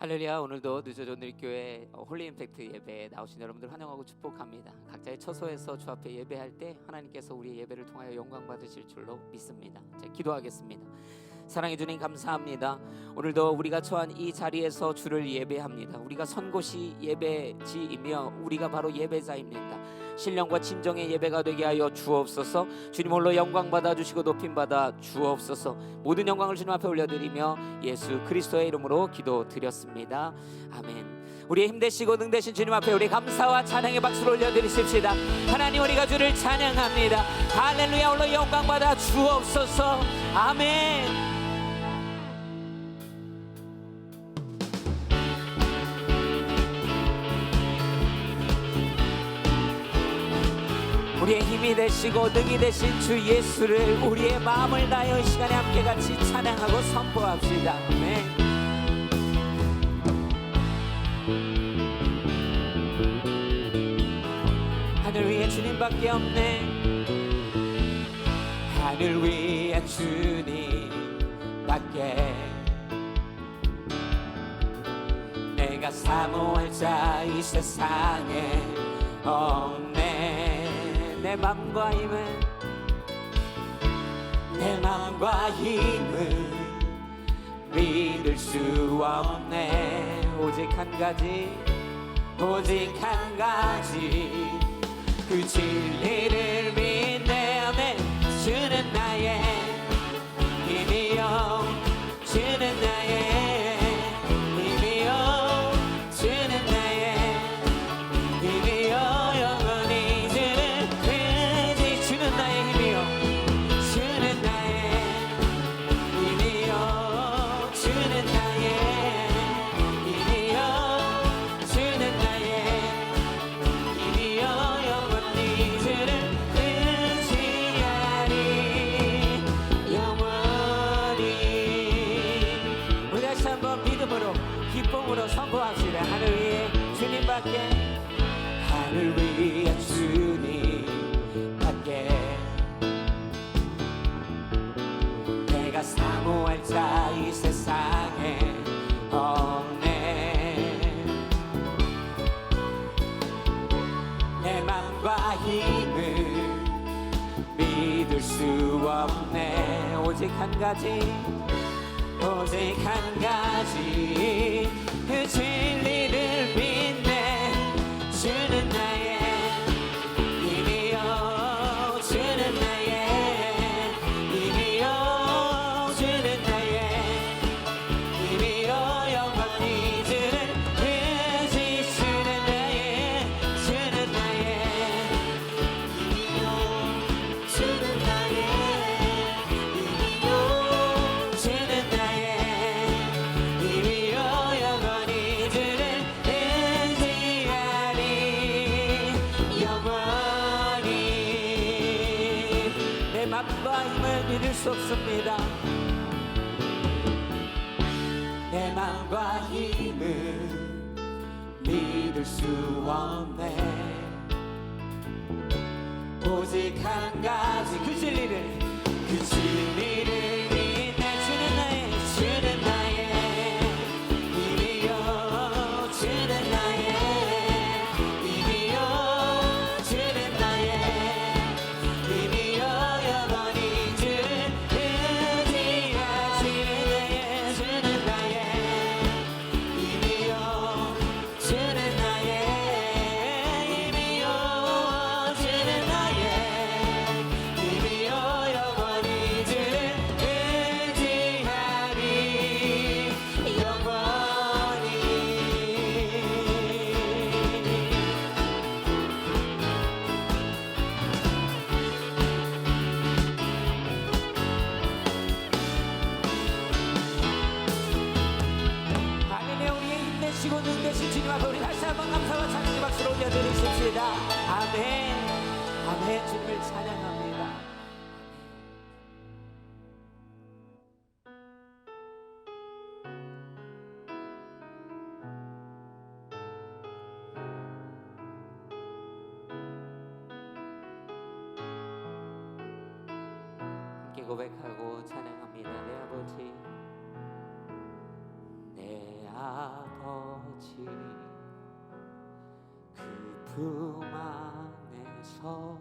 할렐루야. 오늘도 늦어져 오늘교회 홀리 임팩트 예배에 나오신 여러분들 환영하고 축복합니다. 각자의 처소에서 주 앞에 예배할 때 하나님께서 우리의 예배를 통하여 영광 받으실 줄로 믿습니다. 자, 기도하겠습니다. 사랑해 주님 감사합니다. 오늘도 우리가 처한 이 자리에서 주를 예배합니다. 우리가 선 곳이 예배지이며 우리가 바로 예배자입니다. 신령과 진정의 예배가 되게 하여 주옵소서. 주님 홀로 영광 받아주시고 높임 받아 주옵소서. 모든 영광을 주님 앞에 올려드리며 예수 그리스도의 이름으로 기도드렸습니다. 아멘. 우리의 힘되시고 능되신 주님 앞에 우리 감사와 찬양의 박수를 올려드리십시다. 하나님, 우리가 주를 찬양합니다. 할렐루야. 홀로 영광 받아 주옵소서. 아멘. 우리의 힘이 되시고 능이 되신 주 예수를 우리의 마음을 다하여 이 시간에 함께 같이 찬양하고 선포합시다. 아멘. 하늘 위에 주님밖에 없네. 하늘 위에 주님밖에. 내가 사모할 자 이 세상에 없네. 내 맘과 힘을, 내 맘과 힘을 믿을 수 없네. 오직 한 가지, 오직 한 가지, 그 진리를 믿네. 아멘. 주는 나의 힘이요, 주는 나의 힘이요, 주는 나의 힘이요. 영원히 주는 의지. 주는 나의 힘이요, 주는 나의 힘이요, 주는 나의 힘이요, 주는 나의 힘이요. 영원히 주를 의지하리. 영원히. 우리 다시 한번 믿음으로 기쁨으로 선포합시다. 하늘 위에 주님밖에, 하늘 위에 주님밖에. 내가 사모할 자 이 세상에 없네. 내 맘과 힘을 믿을 수 없네. 오직 한 가지, 오직 한 가지, 그 진리를 믿네. 주는 나의 힘이요, 주는 나의 힘이요, 주는 나의 힘이요. 영원히 주를 의지. 주는 나의, 주는 나의 힘이요, 주는 나의 힘이요, 주는 나의 힘이요. 영원히 주를 의지하리. 영원히. 내 맘과 힘을 믿을 수 없습니다. 내 맘과 힘을 믿을 수 없네. 오직 한 가지, 그 진리를, 그 진리를 믿네. 주는 나의, 주는 나의 힘이요, 주는 나의 힘이요, 주는 나의 힘이요. 영원히 주를 의지하시는 나의, 주는 나의 힘이요, 주는 나의 힘이요, 주는 나의 힘이요. 영원히 주를 의지하리. 영원히. 할렐루야. 우리의 힘내시고 능되신 주님 앞에 우리 다시 한번 감사와 찬양의 박수를 올려드리십시다. 아멘. 아멘. 주님을 찬양합니다. 함께 고백하고 찬양합니다. 내 아버지, 내 아버지 그 품 안에서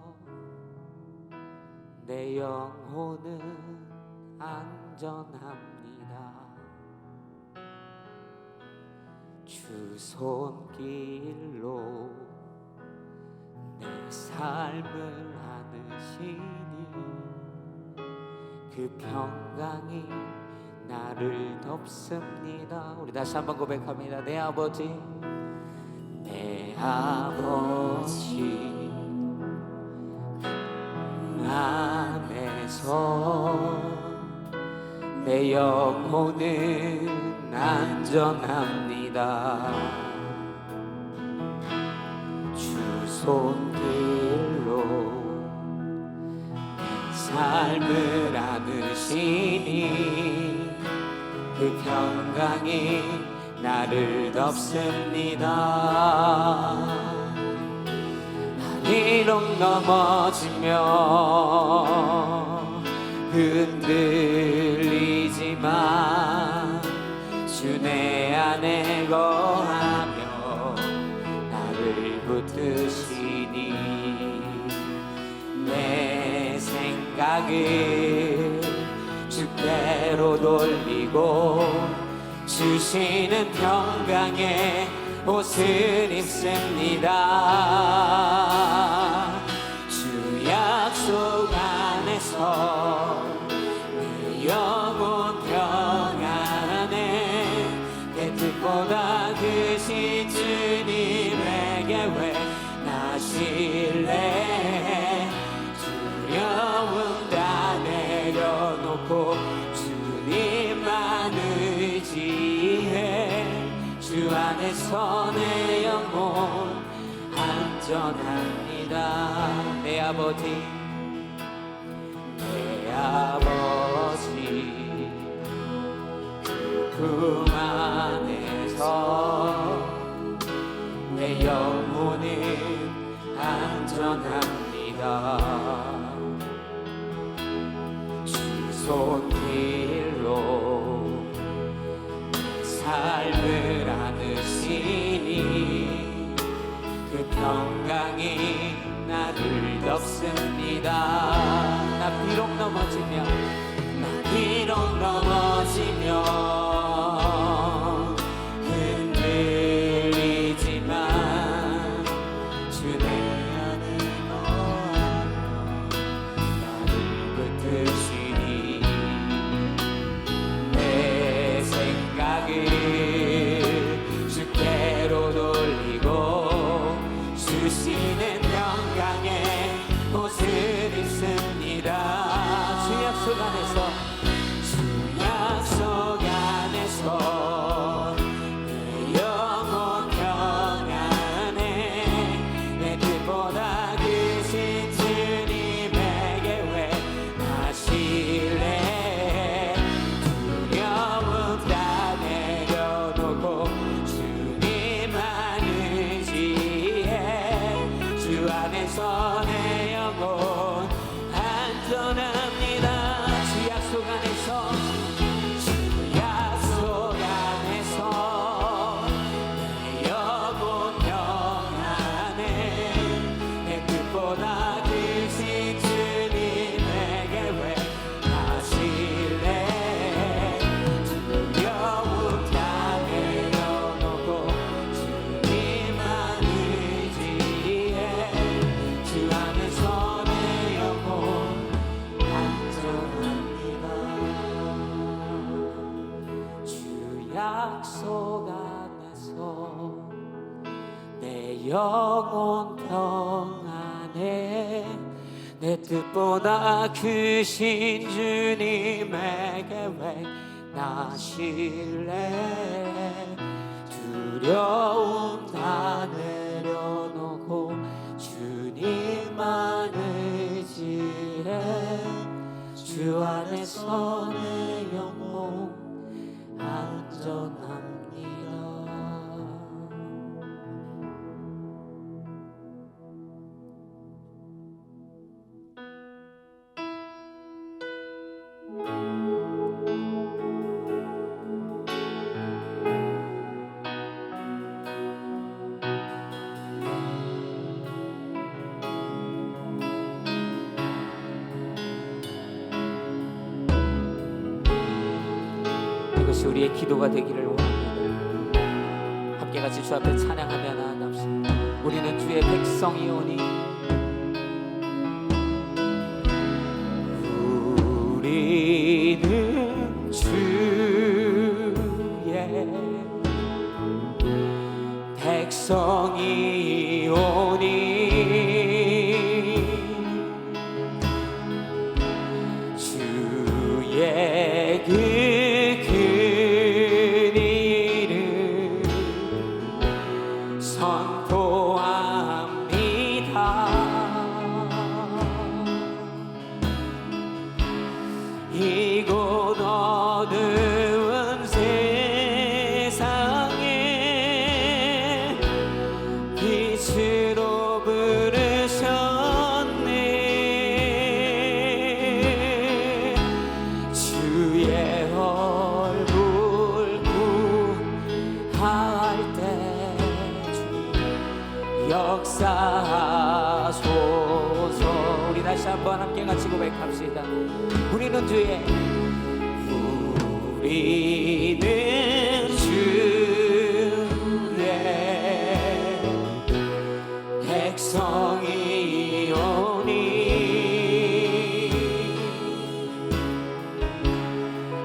내 영혼은 안전합니다. 주 손길로 내 삶을 안으시니 그 평강이 나를 덮습니다. 우리 다시 한번 고백합니다. 내 아버지 내 아버지 안에서 내 영혼은 안전합니다. 주 손길로 내 삶을 안으시니 그 평강이 나를 덮습니다. 비록 넘어지며 흔들리지만 주 내 안에 거하며 나를 붙드시니 내 생각을 주께로 돌리고 주시는 평강의 옷을 입습니다. 주 약속 안에서 내 영혼 평안에 내 뜻보다 크신 주님의 계획 나실래. 두려움 다 내려놓고 주님만 의지해. 주 안에서 내 영혼 안전합니다. 내 아버지 내 아버지 그 품 안에서 내 영혼은 안전합니다. 주 손길로 삶을 안으시니 그 평강이 나를 덮습니다. 나 비록 넘어지며 흔들리지만 주 내 안에 거하며 나를 붙드시니 내 생각을 주께로 돌리고 주시는 평강의 옷을 입습니다. 주 약속 안에서 내 영혼 평안에 내 뜻보다 크신 주님의 계획 나실래. 두려움 다 내려놓고 주님만 의지해. 주 안에서 내 영혼 안전합니다. 주 약속 안에서 약속 안에서 내 영혼 평안에 내 뜻보다 크신 주님의 계획 나실래. 두려움 다 내려놓고 주님만 의지해. 주 안에서 내 영혼 안전합니다. 이것이 우리의 기도가 되기를 원합니다. 함께 같이 주 앞에 찬양하며 나아갑시다. 우리는 주의 백성이오니 우리는 주의 백성이오니 주의 그 큰 일을 선포합니다. 이곳 어두운 세상에 빛으로 부르셨네. 주의 얼굴 구할 때 역사하소서. 우리 다시 한번 함께 같이 고백합시다. 우리는 주의 백성이오니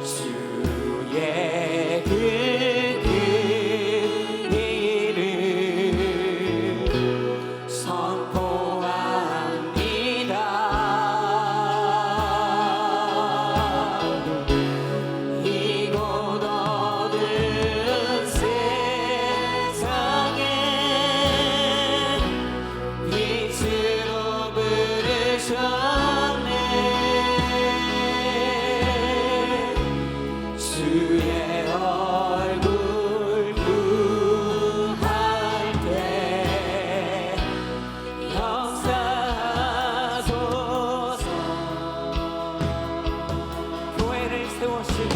주의 그 큰 일을 선포합니다. 이곳 어두운 세상에 빛으로 부르셨네. 주의 얼굴 구할 때 역사하소서. 교회를 세우시고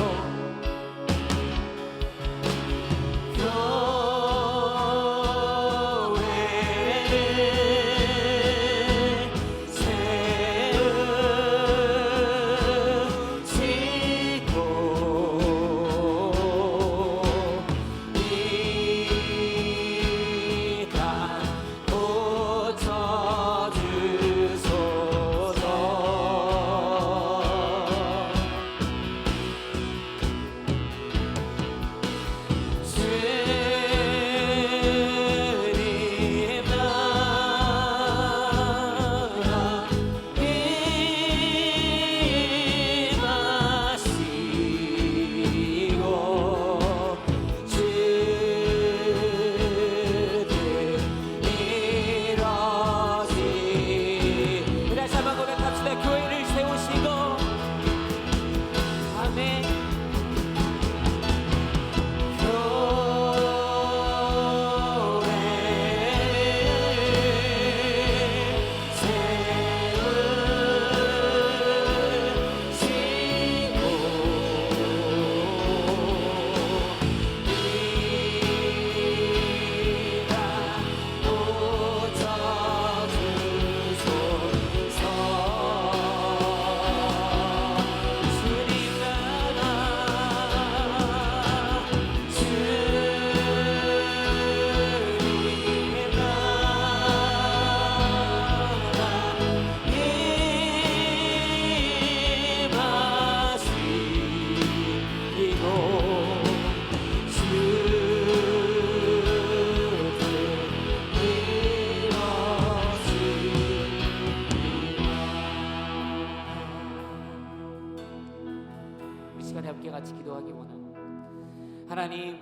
함께 같이 기도하기 원합니다. 하나님,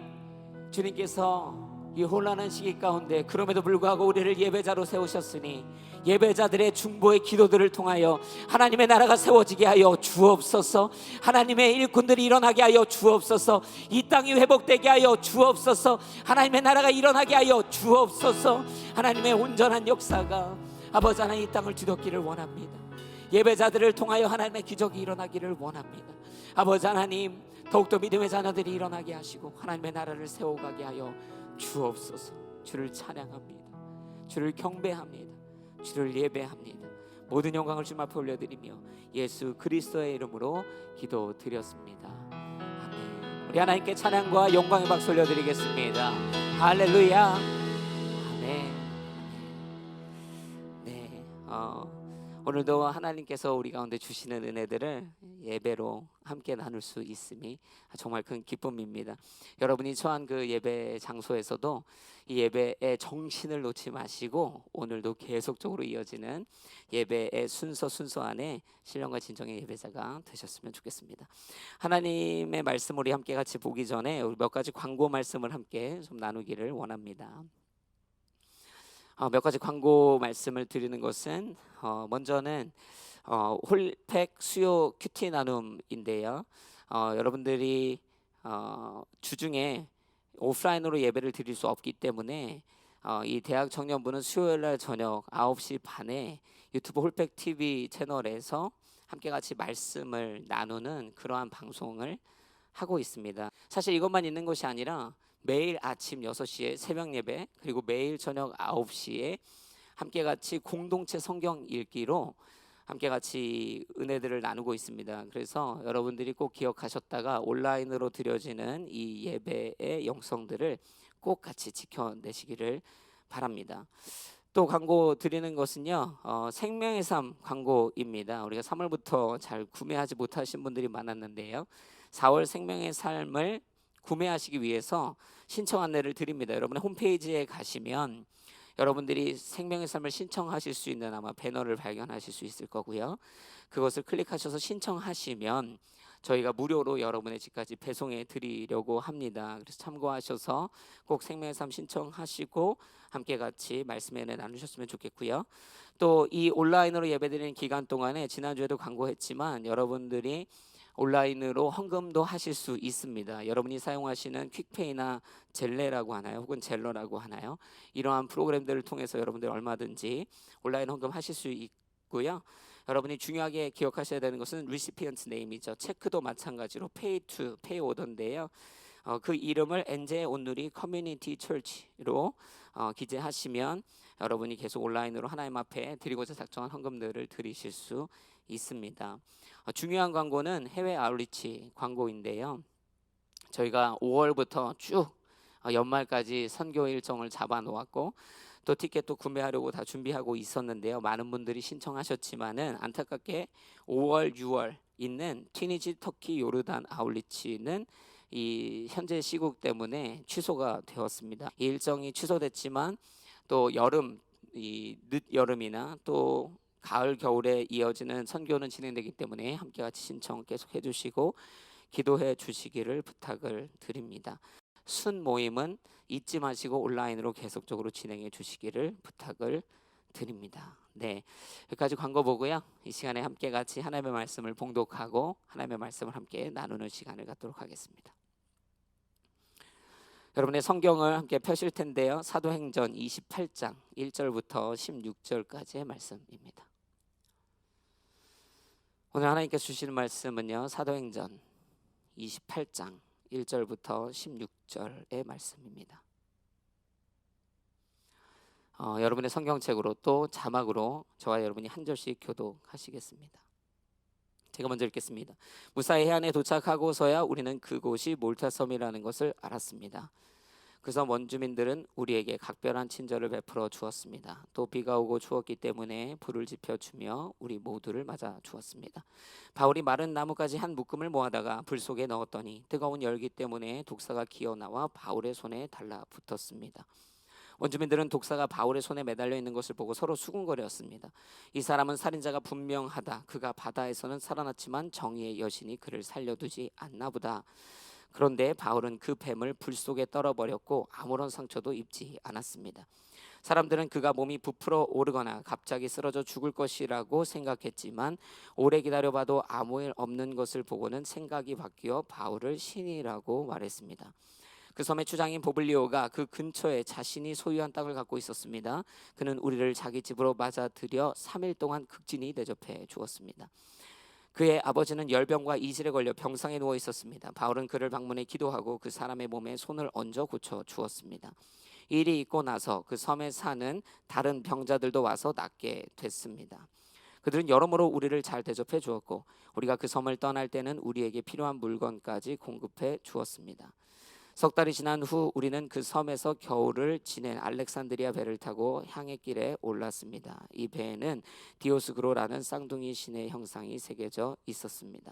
주님께서 이 혼란한 시기 가운데 그럼에도 불구하고 우리를 예배자로 세우셨으니 예배자들의 중보의 기도들을 통하여 하나님의 나라가 세워지게 하여 주옵소서. 하나님의 일꾼들이 일어나게 하여 주옵소서. 이 땅이 회복되게 하여 주옵소서. 하나님의 나라가 일어나게 하여 주옵소서. 하나님의 온전한 역사가 아버지 하나님 이 땅을 뒤덮기를 원합니다. 예배자들을 통하여 하나님의 기적이 일어나기를 원합니다. 아버지 하나님, 더욱더 믿음의 자녀들이 일어나게 하시고 하나님의 나라를 세워가게 하여 주옵소서. 주를 찬양합니다. 주를 경배합니다. 주를 예배합니다. 모든 영광을 주님 앞에 올려드리며 예수 그리스도의 이름으로 기도드렸습니다. 아멘. 우리 하나님께 찬양과 영광의 박수 올려드리겠습니다. 할렐루야. 아멘. 네, 오늘도 하나님께서 우리 가운데 주시는 은혜들을 예배로 함께 나눌 수 있음이 정말 큰 기쁨입니다. 여러분이 처한 그 예배 장소에서도 이 예배의 정신을 놓지 마시고 오늘도 계속적으로 이어지는 예배의 순서 안에 신령과 진정의 예배자가 되셨으면 좋겠습니다. 하나님의 말씀 우리 함께 같이 보기 전에 우리 몇 가지 광고 말씀을 함께 좀 나누기를 원합니다. 몇 가지 광고 말씀을 드리는 것은 먼저는 홀팩 수요 큐티 나눔인데요. 여러분들이 주중에 오프라인으로 예배를 드릴 수 없기 때문에 이 대학 청년부는 수요일날 저녁 9시 반에 유튜브 홀팩 TV 채널에서 함께 같이 말씀을 나누는 그러한 방송을 하고 있습니다. 사실 이것만 있는 것이 아니라 매일 아침 6시에 새벽 예배, 그리고 매일 저녁 9시에 함께 같이 공동체 성경 읽기로 함께 같이 은혜들을 나누고 있습니다. 그래서 여러분들이 꼭 기억하셨다가 온라인으로 드려지는 이 예배의 영성들을 꼭 같이 지켜내시기를 바랍니다. 또 광고 드리는 것은요, 생명의 삶 광고입니다. 우리가 3월부터 잘 구매하지 못하신 분들이 많았는데요, 4월 생명의 삶을 구매하시기 위해서 신청 안내를 드립니다. 여러분의 홈페이지에 가시면 여러분들이 생명의 삶을 신청하실 수 있는 아마 배너를 발견하실 수 있을 거고요. 그것을 클릭하셔서 신청하시면 저희가 무료로 여러분의 집까지 배송해 드리려고 합니다. 그래서 참고하셔서 꼭 생명의 삶 신청하시고 함께 같이 말씀의 은혜 나누셨으면 좋겠고요. 또 이 온라인으로 예배드리는 기간 동안에 지난주에도 광고했지만 여러분들이 온라인으로 헌금도 하실 수 있습니다. 여러분이 사용하시는 퀵페이나 젤레라고 하나요? 혹은 젤러라고 하나요? 이러한 프로그램들을 통해서 여러분들 얼마든지 온라인 헌금하실 수 있고요. 여러분이 중요하게 기억하셔야 되는 것은 recipient name이죠. 체크도 마찬가지로 pay to pay order인데요. 그 이름을 엔제 온누리 커뮤니티 철치로 기재하시면 여러분이 계속 온라인으로 하나님 앞에 드리고자 작정한 헌금들을 드리실 수 있습니다. 중요한 광고는 해외 아웃리치 광고인데요. 저희가 5월부터 쭉 연말까지 선교 일정을 잡아 놓았고 또 티켓도 구매하려고 다 준비하고 있었는데요. 많은 분들이 신청하셨지만은 안타깝게 5월, 6월 있는 튀니지, 터키, 요르단 아웃리치는 이 현재 시국 때문에 취소가 되었습니다. 이 일정이 취소됐지만 또 여름, 이 늦여름이나 또 가을 겨울에 이어지는 선교는 진행되기 때문에 함께 같이 신청 계속 해주시고 기도해 주시기를 부탁을 드립니다. 순 모임은 잊지 마시고 온라인으로 계속적으로 진행해 주시기를 부탁을 드립니다. 네, 여기까지 광고 보고요. 이 시간에 함께 같이 하나님의 말씀을 봉독하고 하나님의 말씀을 함께 나누는 시간을 갖도록 하겠습니다. 여러분의 성경을 함께 펴실 텐데요. 사도행전 28장 1절부터 16절까지의 말씀입니다. 오늘 하나님께서 주시는 말씀은요, 사도행전 28장 1절부터 16절의 말씀입니다. 여러분의 성경책으로 또 자막으로 저와 여러분이 한 절씩 교독하시겠습니다. 제가 먼저 읽겠습니다. 무사히 해안에 도착하고서야 우리는 그곳이 몰타섬이라는 것을 알았습니다. 그 섬 원주민들은 우리에게 각별한 친절을 베풀어 주었습니다. 또 비가 오고 추웠기 때문에 불을 지펴주며 우리 모두를 맞아 주었습니다. 바울이 마른 나뭇가지 한 묶음을 모아다가 불 속에 넣었더니 뜨거운 열기 때문에 독사가 기어나와 바울의 손에 달라붙었습니다. 원주민들은 독사가 바울의 손에 매달려 있는 것을 보고 서로 수군거렸습니다. 이 사람은 살인자가 분명하다. 그가 바다에서는 살아났지만 정의의 여신이 그를 살려두지 않나 보다. 그런데 바울은 그 뱀을 불 속에 떨어버렸고 아무런 상처도 입지 않았습니다. 사람들은 그가 몸이 부풀어 오르거나 갑자기 쓰러져 죽을 것이라고 생각했지만 오래 기다려봐도 아무 일 없는 것을 보고는 생각이 바뀌어 바울을 신이라고 말했습니다. 그 섬의 추장인 보블리오가 그 근처에 자신이 소유한 땅을 갖고 있었습니다. 그는 우리를 자기 집으로 맞아들여 3일 동안 극진히 대접해 주었습니다. 그의 아버지는 열병과 이질에 걸려 병상에 누워 있었습니다. 바울은 그를 방문해 기도하고 그 사람의 몸에 손을 얹어 고쳐 주었습니다. 일이 있고 나서 그 섬에 사는 다른 병자들도 와서 낫게 됐습니다. 그들은 여러모로 우리를 잘 대접해 주었고 우리가 그 섬을 떠날 때는 우리에게 필요한 물건까지 공급해 주었습니다. 석 달이 지난 후 우리는 그 섬에서 겨울을 지낸 알렉산드리아 배를 타고 향해 길에 올랐습니다. 이 배에는 디오스그로라는 쌍둥이 신의 형상이 새겨져 있었습니다.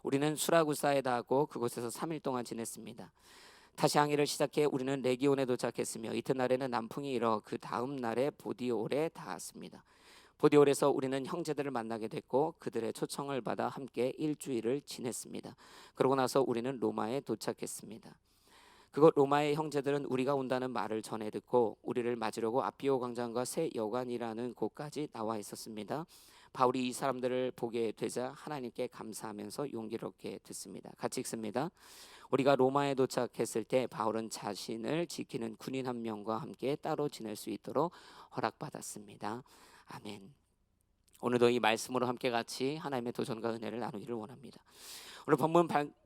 우리는 수라구사에 닿았고 그곳에서 3일 동안 지냈습니다. 다시 항해를 시작해 우리는 레기온에 도착했으며 이튿날에는 남풍이 일어 그 다음 날에 보디올에 닿았습니다. 보디올에서 우리는 형제들을 만나게 됐고 그들의 초청을 받아 함께 일주일을 지냈습니다. 그러고 나서 우리는 로마에 도착했습니다. 그곳 로마의 형제들은 우리가 온다는 말을 전해 듣고 우리를 맞으려고 아피오 광장과 새 여관이라는 곳까지 나와 있었습니다. 바울이 이 사람들을 보게 되자 하나님께 감사하면서 용기를 얻게 됐습니다. 같이 읽습니다. 우리가 로마에 도착했을 때 바울은 자신을 지키는 군인 한 명과 함께 따로 지낼 수 있도록 허락받았습니다. 아멘. 오늘도 이 말씀으로 함께 같이 하나님의 도전과 은혜를 나누기를 원합니다. 오늘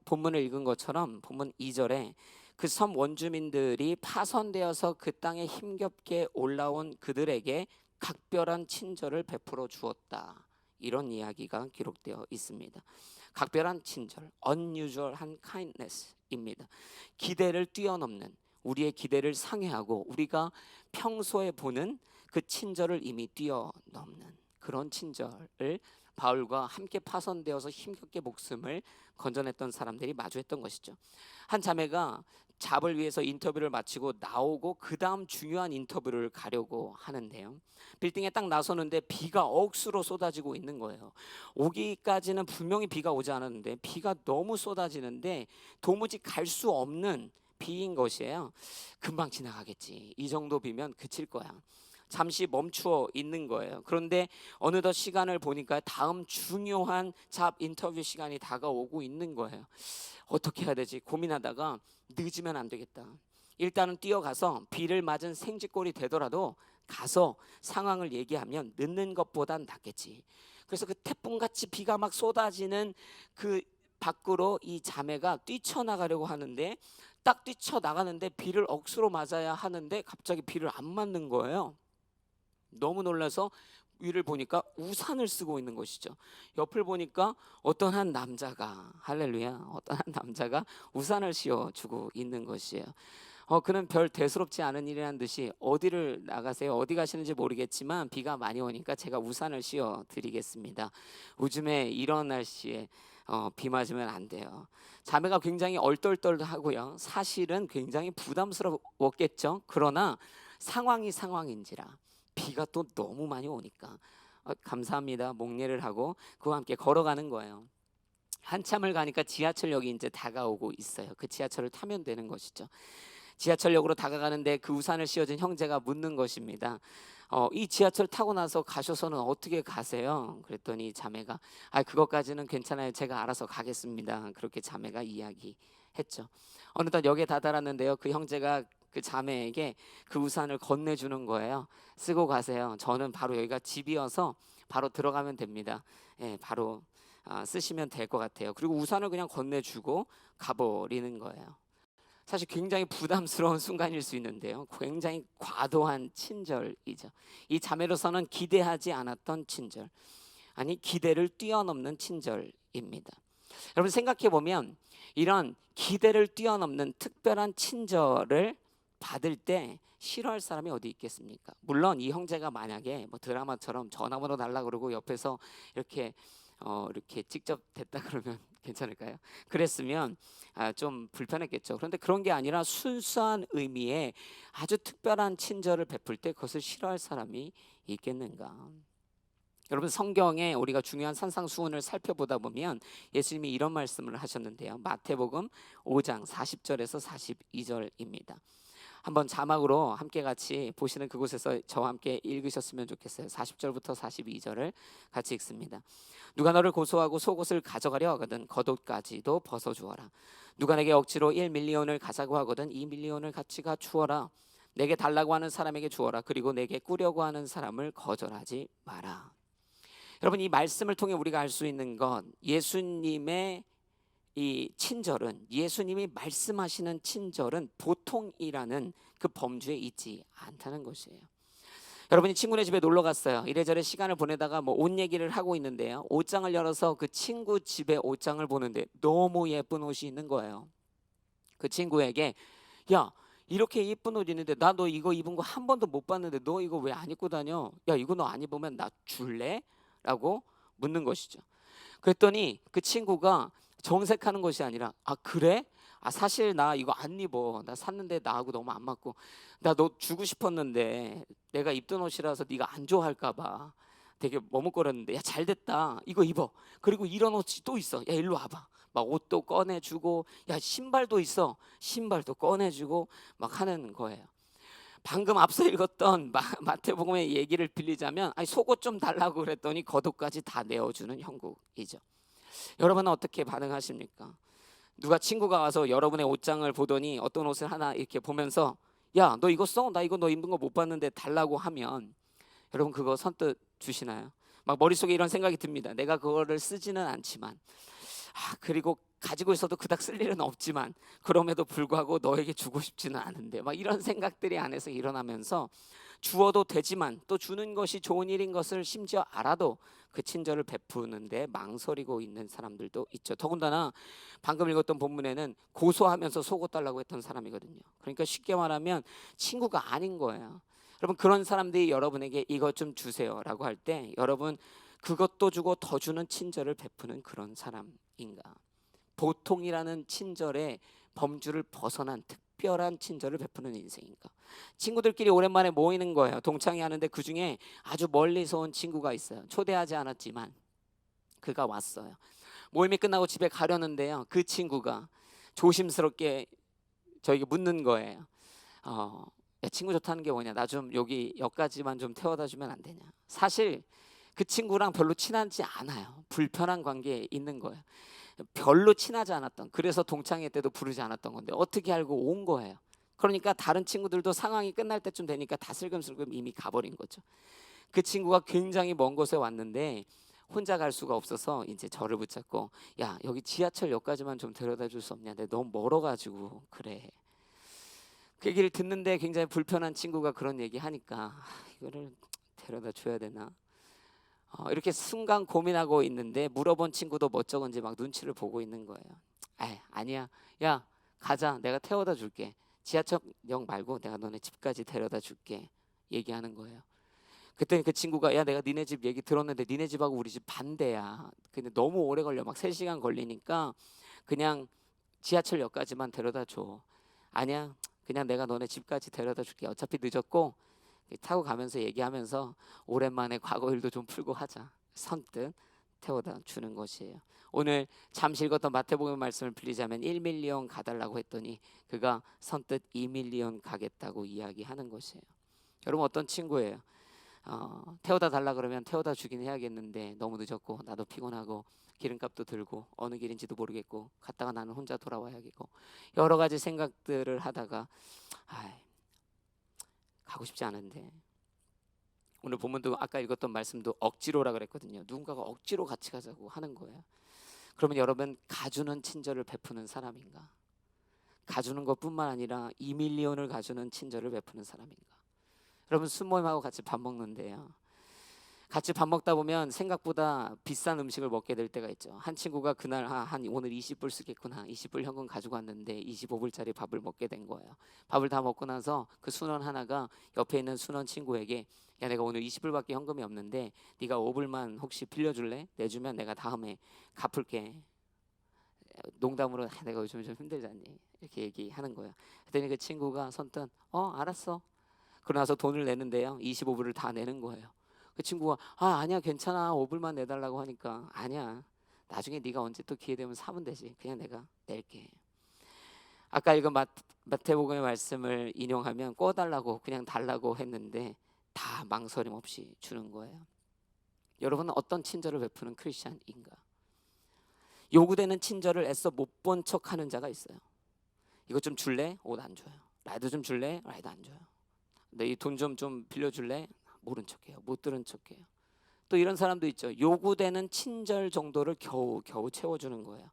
본문을 읽은 것처럼 본문 2절에 그 섬 원주민들이 파손되어서 그 땅에 힘겹게 올라온 그들에게 각별한 친절을 베풀어 주었다. 이런 이야기가 기록되어 있습니다. 각별한 친절, unusual한 kindness입니다. 기대를 뛰어넘는, 우리의 기대를 상회하고 우리가 평소에 보는 그 친절을 이미 뛰어넘는 그런 친절을 바울과 함께 파손되어서 힘겹게 목숨을 건져냈던 사람들이 마주했던 것이죠. 한 자매가 잡을 위해서 인터뷰를 마치고 나오고 그 다음 중요한 인터뷰를 가려고 하는데요. 빌딩에 딱 나서는데 비가 억수로 쏟아지고 있는 거예요. 오기까지는 분명히 비가 오지 않았는데 비가 너무 쏟아지는데 도무지 갈 수 없는 비인 것이에요. 금방 지나가겠지. 이 정도 비면 그칠 거야. 잠시 멈추어 있는 거예요. 그런데 어느덧 시간을 보니까 다음 중요한 잡 인터뷰 시간이 다가오고 있는 거예요. 어떻게 해야 되지? 고민하다가 늦으면 안 되겠다. 일단은 뛰어가서 비를 맞은 생쥐꼴이 되더라도 가서 상황을 얘기하면 늦는 것보단 낫겠지. 그래서 그 태풍같이 비가 막 쏟아지는 그 밖으로 이 자매가 뛰쳐나가려고 하는데 딱 뛰쳐나가는데 비를 억수로 맞아야 하는데 갑자기 비를 안 맞는 거예요. 너무 놀라서 위를 보니까 우산을 쓰고 있는 것이죠. 옆을 보니까 어떤 한 남자가, 할렐루야, 어떤 한 남자가 우산을 씌워주고 있는 것이에요. 그는 별 대수롭지 않은 일이라는 듯이 어디를 나가세요? 어디 가시는지 모르겠지만 비가 많이 오니까 제가 우산을 씌워 드리겠습니다. 요즘에 이런 날씨에 비 맞으면 안 돼요. 자매가 굉장히 얼떨떨하고요. 사실은 굉장히 부담스러웠겠죠. 그러나 상황이 상황인지라 비가 또 너무 많이 오니까 감사합니다. 목례를 하고 그와 함께 걸어가는 거예요. 한참을 가니까 지하철역이 이제 다가오고 있어요. 그 지하철을 타면 되는 것이죠. 지하철역으로 다가가는데 그 우산을 씌워준 형제가 묻는 것입니다. 이 지하철 타고 나서 가셔서는 어떻게 가세요? 그랬더니 자매가 그것까지는 괜찮아요. 제가 알아서 가겠습니다. 그렇게 자매가 이야기했죠. 어느덧 역에 다다랐는데요. 그 형제가 그 자매에게 그 우산을 건네주는 거예요. 쓰고 가세요. 저는 바로 여기가 집이어서 바로 들어가면 됩니다. 바로 쓰시면 될 것 같아요. 그리고 우산을 그냥 건네주고 가버리는 거예요. 사실 굉장히 부담스러운 순간일 수 있는데요. 굉장히 과도한 친절이죠. 이 자매로서는 기대하지 않았던 친절, 아니 기대를 뛰어넘는 친절입니다. 여러분 생각해 보면 이런 기대를 뛰어넘는 특별한 친절을 받을 때 싫어할 사람이 어디 있겠습니까? 물론 이 형제가 만약에 뭐 드라마처럼 전화번호 달라 그러고 옆에서 이렇게 직접 됐다 그러면 괜찮을까요? 그랬으면 좀 불편했겠죠. 그런데 그런 게 아니라 순수한 의미의 아주 특별한 친절을 베풀 때 그것을 싫어할 사람이 있겠는가? 여러분 성경에 우리가 중요한 산상수훈을 살펴보다 보면 예수님이 이런 말씀을 하셨는데요. 마태복음 5장 40절에서 42절입니다. 한번 자막으로 함께 같이 보시는 그곳에서 저와 함께 읽으셨으면 좋겠어요. 40절부터 42절을 같이 읽습니다. 누가 너를 고소하고 속옷을 가져가려 하거든 겉옷까지도 벗어주어라. 누가 내게 억지로 1밀리온을 가자고 하거든 2밀리온을 같이 주어라. 내게 달라고 하는 사람에게 주어라. 그리고 내게 꾸려고 하는 사람을 거절하지 마라. 여러분 이 말씀을 통해 우리가 알 수 있는 건 예수님의 이 친절은, 예수님이 말씀하시는 친절은 보통이라는 그 범주에 있지 않다는 것이에요. 여러분이 친구네 집에 놀러 갔어요. 이래저래 시간을 보내다가 뭐 옷 얘기를 하고 있는데요. 옷장을 열어서 그 친구 집에 옷장을 보는데 너무 예쁜 옷이 있는 거예요. 그 친구에게 야, 이렇게 예쁜 옷 있는데 나 너 이거 입은 거 한 번도 못 봤는데 너 이거 왜 안 입고 다녀? 야, 이거 너 안 입으면 나 줄래? 라고 묻는 것이죠. 그랬더니 그 친구가 정색하는 것이 아니라 아 그래? 아 사실 나 이거 안 입어. 나 샀는데 나하고 너무 안 맞고 나 너 주고 싶었는데 내가 입던 옷이라서 네가 안 좋아할까 봐 되게 머뭇거렸는데 야 잘됐다. 이거 입어. 그리고 이런 옷이 또 있어. 야 일로 와봐. 막 옷도 꺼내주고 야 신발도 있어. 신발도 꺼내주고 막 하는 거예요. 방금 앞서 읽었던 마태복음의 얘기를 빌리자면 아니 속옷 좀 달라고 그랬더니 겉옷까지 다 내어주는 형국이죠. 여러분은 어떻게 반응하십니까? 누가 친구가 와서 여러분의 옷장을 보더니 어떤 옷을 하나 이렇게 보면서 야, 너 이거 써? 나 이거 너 입는 거 못 봤는데 달라고 하면 여러분 그거 선뜻 주시나요? 막 머릿속에 이런 생각이 듭니다. 내가 그거를 쓰지는 않지만 그리고 가지고 있어도 그닥 쓸 일은 없지만 그럼에도 불구하고 너에게 주고 싶지는 않은데 막 이런 생각들이 안에서 일어나면서 주어도 되지만 또 주는 것이 좋은 일인 것을 심지어 알아도 그 친절을 베푸는데 망설이고 있는 사람들도 있죠. 더군다나 방금 읽었던 본문에는 고소하면서 속옷 달라고 했던 사람이거든요. 그러니까 쉽게 말하면 친구가 아닌 거예요. 여러분 그런 사람들이 여러분에게 이것 좀 주세요라고 할 때 여러분 그것도 주고 더 주는 친절을 베푸는 그런 사람인가? 보통이라는 친절의 범주를 벗어난 특별한 친절을 베푸는 인생인가? 친구들끼리 오랜만에 모이는 거예요. 동창회 하는데 그 중에 아주 멀리서 온 친구가 있어요. 초대하지 않았지만 그가 왔어요. 모임이 끝나고 집에 가려는데요. 그 친구가 조심스럽게 저에게 묻는 거예요. 야, 친구 좋다는 게 뭐냐? 나 좀 여기 역까지만 좀 태워다 주면 안 되냐? 사실 그 친구랑 별로 친하지 않아요. 불편한 관계에 있는 거예요. 별로 친하지 않았던, 그래서 동창회 때도 부르지 않았던 건데 어떻게 알고 온 거예요. 그러니까 다른 친구들도 상황이 끝날 때쯤 되니까 다 슬금슬금 이미 가버린 거죠. 그 친구가 굉장히 먼 곳에 왔는데 혼자 갈 수가 없어서 이제 저를 붙잡고 야 여기 지하철역까지만 좀 데려다 줄 수 없냐? 내가 너무 멀어가지고 그래. 그 얘기를 듣는데 굉장히 불편한 친구가 그런 얘기 하니까 이거를 데려다 줘야 되나? 이렇게 순간 고민하고 있는데 물어본 친구도 멋쩍은지 막 눈치를 보고 있는 거예요. 아니야. 야 가자. 내가 태워다 줄게. 지하철역 말고 내가 너네 집까지 데려다 줄게. 얘기하는 거예요. 그때 그 친구가 야 내가 니네 집 얘기 들었는데 니네 집하고 우리 집 반대야. 근데 너무 오래 걸려. 막 3시간 걸리니까 그냥 지하철역까지만 데려다 줘. 아니야. 그냥 내가 너네 집까지 데려다 줄게. 어차피 늦었고 타고 가면서 얘기하면서 오랜만에 과거 일도 좀 풀고 하자. 선뜻 태워다 주는 것이에요. 오늘 잠시 읽었던 마태복음 말씀을 빌리자면 1밀리언 가달라고 했더니 그가 선뜻 2밀리언 가겠다고 이야기하는 것이에요. 여러분 어떤 친구예요? 태워다 달라 그러면 태워다 주긴 해야겠는데 너무 늦었고 나도 피곤하고 기름값도 들고 어느 길인지도 모르겠고 갔다가 나는 혼자 돌아와야겠고 여러 가지 생각들을 하다가 가고 싶지 않은데 오늘 본문도 아까 읽었던 말씀도 억지로라 그랬거든요. 누군가가 억지로 같이 가자고 하는 거예요. 그러면 여러분 가주는 친절을 베푸는 사람인가? 가주는 것뿐만 아니라 2밀리언을 가주는 친절을 베푸는 사람인가? 여러분 순모임하고 같이 밥 먹는데요. 같이 밥 먹다 보면 생각보다 비싼 음식을 먹게 될 때가 있죠. 한 친구가 그날 오늘 20불 쓰겠구나. 20불 현금 가지고 왔는데 25불짜리 밥을 먹게 된 거예요. 밥을 다 먹고 나서 그 순원 하나가 옆에 있는 순원 친구에게 야 내가 오늘 20불밖에 현금이 없는데 네가 5불만 혹시 빌려줄래? 내주면 내가 다음에 갚을게. 농담으로 내가 요즘 좀 힘들잖니 이렇게 얘기하는 거예요. 그랬더니 그 친구가 선뜻 알았어. 그러고 나서 돈을 내는데요. 25불을 다 내는 거예요. 그 친구가 아니야 괜찮아 5불만 내달라고 하니까 아니야 나중에 네가 언제 또 기회 되면 사면 되지 그냥 내가 낼게. 아까 읽은 마태복음의 말씀을 인용하면 꿔달라고 그냥 달라고 했는데 다 망설임 없이 주는 거예요. 여러분은 어떤 친절을 베푸는 크리스찬인가? 요구되는 친절을 애써 못 본 척하는 자가 있어요. 이거 좀 줄래? 옷 안 줘요. 라이도 좀 줄래? 라이도 안 줘요. 너 이 돈 좀 빌려줄래? 모른 척해요. 못 들은 척해요. 또 이런 사람도 있죠. 요구되는 친절 정도를 겨우 채워주는 거예요.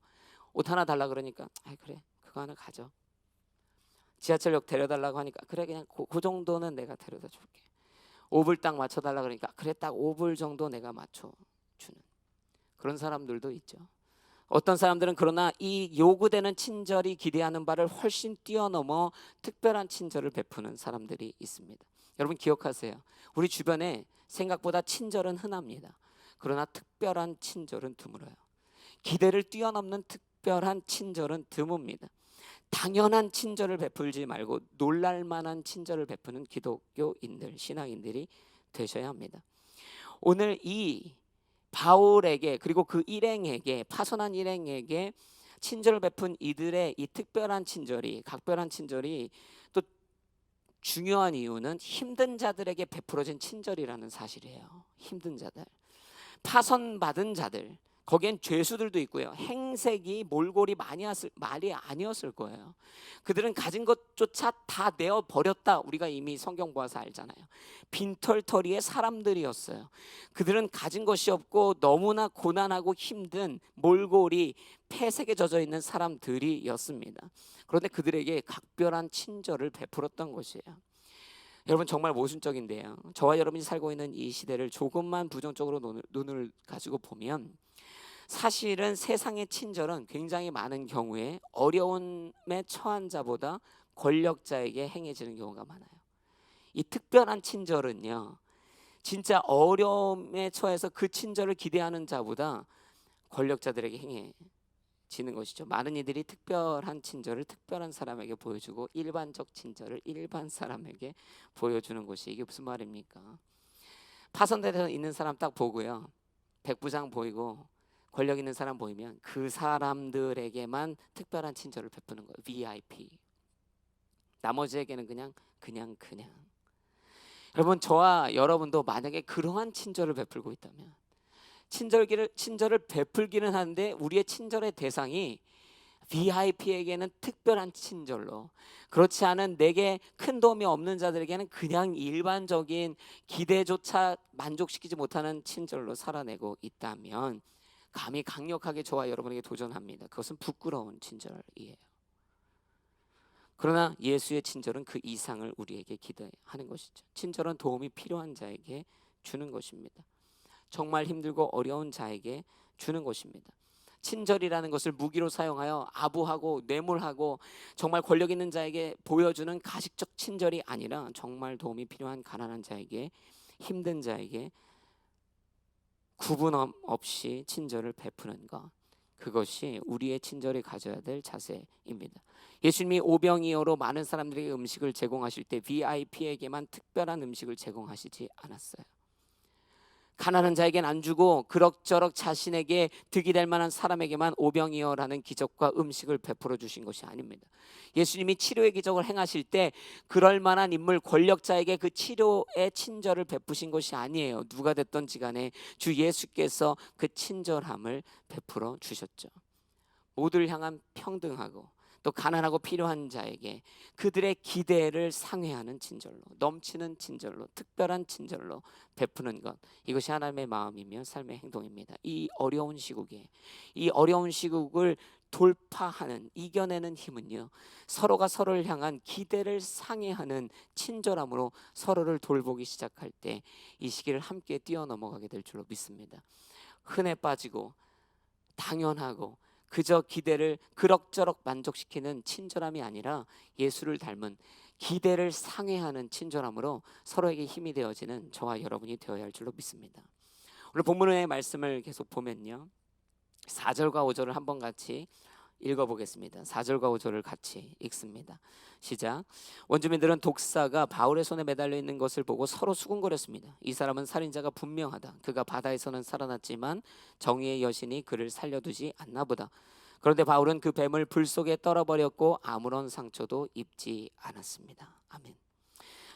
옷 하나 달라 그러니까 그래 그거 하나 가져. 지하철역 데려달라고 하니까 그래 그냥 그 정도는 내가 데려다 줄게. 5불 딱 맞춰달라 그러니까 그래 딱 5불 정도 내가 맞춰주는 그런 사람들도 있죠. 어떤 사람들은 그러나 이 요구되는 친절이 기대하는 바를 훨씬 뛰어넘어 특별한 친절을 베푸는 사람들이 있습니다. 여러분 기억하세요. 우리 주변에 생각보다 친절은 흔합니다. 그러나 특별한 친절은 드물어요. 기대를 뛰어넘는 특별한 친절은 드뭅니다. 당연한 친절을 베풀지 말고 놀랄만한 친절을 베푸는 기독교인들, 신앙인들이 되셔야 합니다. 오늘 이 바울에게 그리고 그 일행에게 파선한 일행에게 친절을 베푼 이들의 이 특별한 친절이 각별한 친절이 또 중요한 이유는 힘든 자들에게 베풀어진 친절이라는 사실이에요. 힘든 자들, 파선받은 자들, 거기엔 죄수들도 있고요. 행색이 몰골이 말이 아니었을 거예요. 그들은 가진 것조차 다 내어 버렸다. 우리가 이미 성경 보아서 알잖아요. 빈털터리의 사람들이었어요. 그들은 가진 것이 없고 너무나 고난하고 힘든 몰골이 폐색에 젖어 있는 사람들이었습니다. 그런데 그들에게 각별한 친절을 베풀었던 것이에요. 여러분 정말 모순적인데요. 저와 여러분이 살고 있는 이 시대를 조금만 부정적으로 눈을 가지고 보면 사실은 세상의 친절은 굉장히 많은 경우에 어려움에 처한 자보다 권력자에게 행해지는 경우가 많아요. 이 특별한 친절은요, 진짜 어려움에 처해서 그 친절을 기대하는 자보다 권력자들에게 행해지는 것이죠. 많은 이들이 특별한 친절을 특별한 사람에게 보여주고 일반적 친절을 일반 사람에게 보여주는 것이 이게 무슨 말입니까? 파선대에 있는 사람 딱 보고요, 백부장 보이고 권력 있는 사람 보이면 그 사람들에게만 특별한 친절을 베푸는 거예요. VIP. 나머지에게는 그냥. 여러분 저와 여러분도 만약에 그러한 친절을 베풀고 있다면 친절을 베풀기는 하는데 우리의 친절의 대상이 VIP에게는 특별한 친절로, 그렇지 않은 내게 큰 도움이 없는 자들에게는 그냥 일반적인 기대조차 만족시키지 못하는 친절로 살아내고 있다면 감히 강력하게 저와 여러분에게 도전합니다. 그것은 부끄러운 친절이에요. 그러나 예수의 친절은 그 이상을 우리에게 기대하는 것이죠. 친절은 도움이 필요한 자에게 주는 것입니다. 정말 힘들고 어려운 자에게 주는 것입니다. 친절이라는 것을 무기로 사용하여 아부하고 뇌물하고 정말 권력 있는 자에게 보여주는 가식적 친절이 아니라 정말 도움이 필요한 가난한 자에게, 힘든 자에게 구분 없이 친절을 베푸는 것, 그것이 우리의 친절이 가져야 될 자세입니다. 예수님이 오병이어로 많은 사람들에게 음식을 제공하실 때 VIP에게만 특별한 음식을 제공하시지 않았어요. 가난한 자에게는 안 주고 그럭저럭 자신에게 득이 될 만한 사람에게만 오병이어라는 기적과 음식을 베풀어 주신 것이 아닙니다. 예수님이 치료의 기적을 행하실 때 그럴 만한 인물 권력자에게 그 치료의 친절을 베푸신 것이 아니에요. 누가 됐든지 간에 주 예수께서 그 친절함을 베풀어 주셨죠. 모두를 향한 평등하고 또 가난하고 필요한 자에게 그들의 기대를 상회하는 친절로, 넘치는 친절로, 특별한 친절로 베푸는 것, 이것이 하나님의 마음이며 삶의 행동입니다. 이 어려운 시국을 돌파하는, 이겨내는 힘은요, 서로가 서로를 향한 기대를 상회하는 친절함으로 서로를 돌보기 시작할 때 이 시기를 함께 뛰어넘어가게 될 줄로 믿습니다. 흔해 빠지고 당연하고 그저 기대를 그럭저럭 만족시키는 친절함이 아니라 예수를 닮은 기대를 상회하는 친절함으로 서로에게 힘이 되어지는 저와 여러분이 되어야 할 줄로 믿습니다. 오늘 본문의 말씀을 계속 보면요, 4절과 5절을 한번 같이 읽어보겠습니다. 4절과 5절을 같이 읽습니다. 시작. 원주민들은 독사가 바울의 손에 매달려 있는 것을 보고 서로 수군거렸습니다. 이 사람은 살인자가 분명하다. 그가 바다에서는 살아났지만 정의의 여신이 그를 살려두지 않나 보다. 그런데 바울은 그 뱀을 불 속에 떨어버렸고 아무런 상처도 입지 않았습니다. 아멘.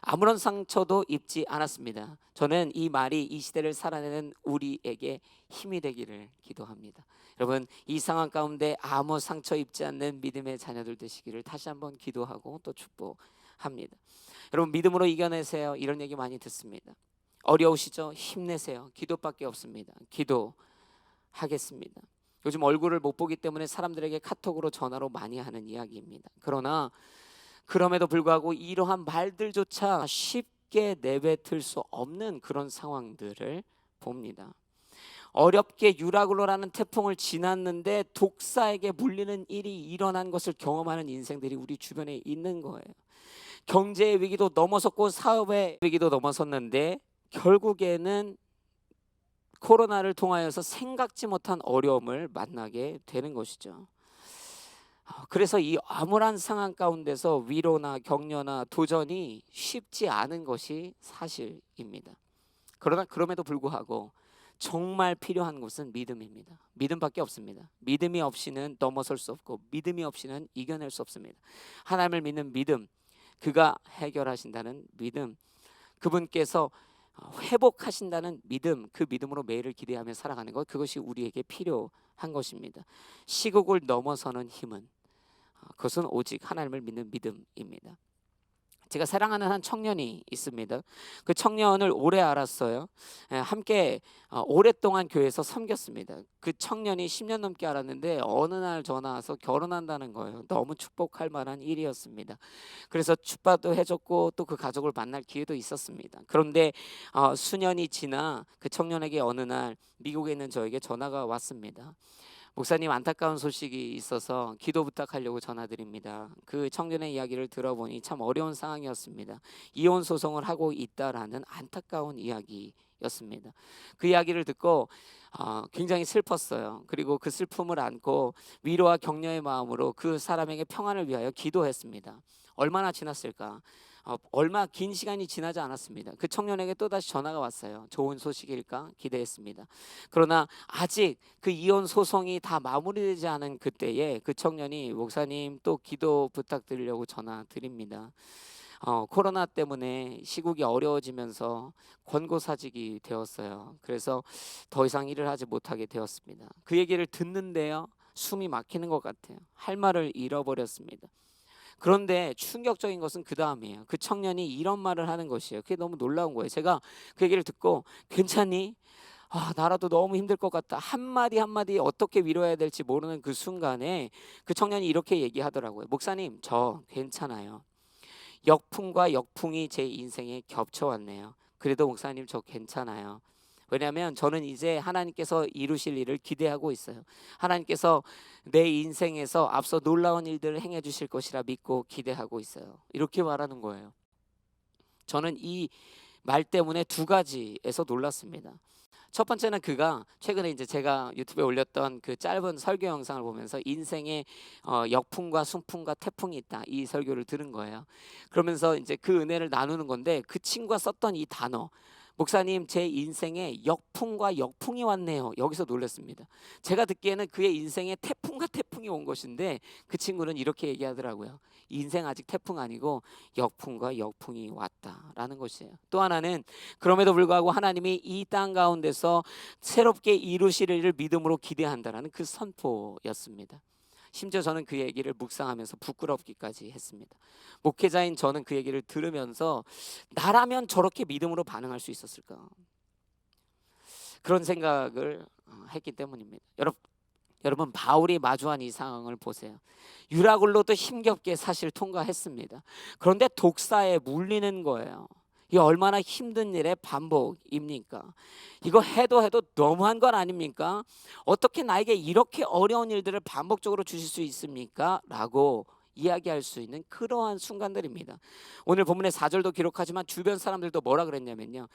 아무런 상처도 입지 않았습니다. 저는 이 말이 이 시대를 살아내는 우리에게 힘이 되기를 기도합니다. 여러분 이 상황 가운데 아무 상처 입지 않는 믿음의 자녀들 되시기를 다시 한번 기도하고 또 축복합니다. 여러분 믿음으로 이겨내세요. 이런 얘기 많이 듣습니다. 어려우시죠? 힘내세요. 기도밖에 없습니다. 기도하겠습니다. 요즘 얼굴을 못 보기 때문에 사람들에게 카톡으로 전화로 많이 하는 이야기입니다. 그러나 그럼에도 불구하고 이러한 말들조차 쉽게 내뱉을 수 없는 그런 상황들을 봅니다. 어렵게 유라굴로라는 태풍을 지났는데 독사에게 물리는 일이 일어난 것을 경험하는 인생들이 우리 주변에 있는 거예요. 경제의 위기도 넘어섰고 사업의 위기도 넘어섰는데 결국에는 코로나를 통하여서 생각지 못한 어려움을 만나게 되는 것이죠. 그래서 이 암울한 상황 가운데서 위로나 격려나 도전이 쉽지 않은 것이 사실입니다. 그러나 그럼에도 불구하고 정말 필요한 것은 믿음입니다. 믿음밖에 없습니다. 믿음이 없이는 넘어설 수 없고 믿음이 없이는 이겨낼 수 없습니다. 하나님을 믿는 믿음, 그가 해결하신다는 믿음, 그분께서 회복하신다는 믿음, 그 믿음으로 매일을 기대하며 살아가는 것, 그것이 우리에게 필요한 것입니다. 시국을 넘어서는 힘은 그것은 오직 하나님을 믿는 믿음입니다. 제가 사랑하는 한 청년이 있습니다. 그 청년을 오래 알았어요. 함께 오랫동안 교회에서 섬겼습니다. 그 청년이 10년 넘게 알았는데 어느 날 전화 와서 결혼한다는 거예요. 너무 축복할 만한 일이었습니다. 그래서 축가도 해줬고 또 그 가족을 만날 기회도 있었습니다. 그런데 수년이 지나 그 청년에게 어느 날 미국에 있는 저에게 전화가 왔습니다. 목사님, 안타까운 소식이 있어서 기도 부탁하려고 전화드립니다. 그 청년의 이야기를 들어보니 참 어려운 상황이었습니다. 이혼 소송을 하고 있다라는 안타까운 이야기였습니다. 그 이야기를 듣고 굉장히 슬펐어요. 그리고 그 슬픔을 안고 위로와 격려의 마음으로 그 사람에게 평안을 위하여 기도했습니다. 얼마나 지났을까? 얼마 긴 시간이 지나지 않았습니다. 그 청년에게 또다시 전화가 왔어요. 좋은 소식일까 기대했습니다. 그러나 아직 그 이혼 소송이 다 마무리되지 않은 그때에 그 청년이 목사님 또 기도 부탁드리려고 전화드립니다. 코로나 때문에 시국이 어려워지면서 권고사직이 되었어요. 그래서 더 이상 일을 하지 못하게 되었습니다. 그 얘기를 듣는데요, 숨이 막히는 것 같아요. 할 말을 잃어버렸습니다. 그런데 충격적인 것은 그 다음이에요. 그 청년이 이런 말을 하는 것이에요. 그게 너무 놀라운 거예요. 제가 그 얘기를 듣고 괜찮니? 나라도 너무 힘들 것 같다. 한마디 한마디 어떻게 위로해야 될지 모르는 그 순간에 그 청년이 이렇게 얘기하더라고요. 목사님, 저 괜찮아요. 역풍과 역풍이 제 인생에 겹쳐왔네요. 그래도 목사님, 저 괜찮아요. 왜냐하면 저는 이제 하나님께서 이루실 일을 기대하고 있어요. 하나님께서 내 인생에서 앞서 놀라운 일들을 행해 주실 것이라 믿고 기대하고 있어요. 이렇게 말하는 거예요. 저는 이 말 때문에 두 가지에서 놀랐습니다. 첫 번째는 그가 최근에 이제 제가 유튜브에 올렸던 그 짧은 설교 영상을 보면서 인생에 역풍과 순풍과 태풍이 있다, 이 설교를 들은 거예요. 그러면서 이제 그 은혜를 나누는 건데 그 친구가 썼던 이 단어, 목사님, 제 인생에 역풍과 역풍이 왔네요. 여기서 놀랐습니다. 제가 듣기에는 그의 인생에 태풍과 태풍이 온 것인데 그 친구는 이렇게 얘기하더라고요. 인생 아직 태풍 아니고 역풍과 역풍이 왔다라는 것이에요. 또 하나는 그럼에도 불구하고 하나님이 이 땅 가운데서 새롭게 이루실 일을 믿음으로 기대한다라는 그 선포였습니다. 심지어 저는 그 얘기를 묵상하면서 부끄럽기까지 했습니다. 목회자인 저는 그 얘기를 들으면서 나라면 저렇게 믿음으로 반응할 수 있었을까? 그런 생각을 했기 때문입니다. 여러분 바울이 마주한 이 상황을 보세요. 유라굴로도 힘겹게 사실 통과했습니다. 그런데 독사에 물리는 거예요. 이 얼마나 힘든 일의 반복입니까? 이거 해도 너무한 건 아닙니까? 어떻게 나에게 이렇게 어려운 일들을 반복적으로 주실 수 있습니까? 라고 이야기할 수 있는 그러한 순간들입니다. 오늘 본문의 4절도 기록하지만 주변 사람들도 뭐라 그랬냐면요,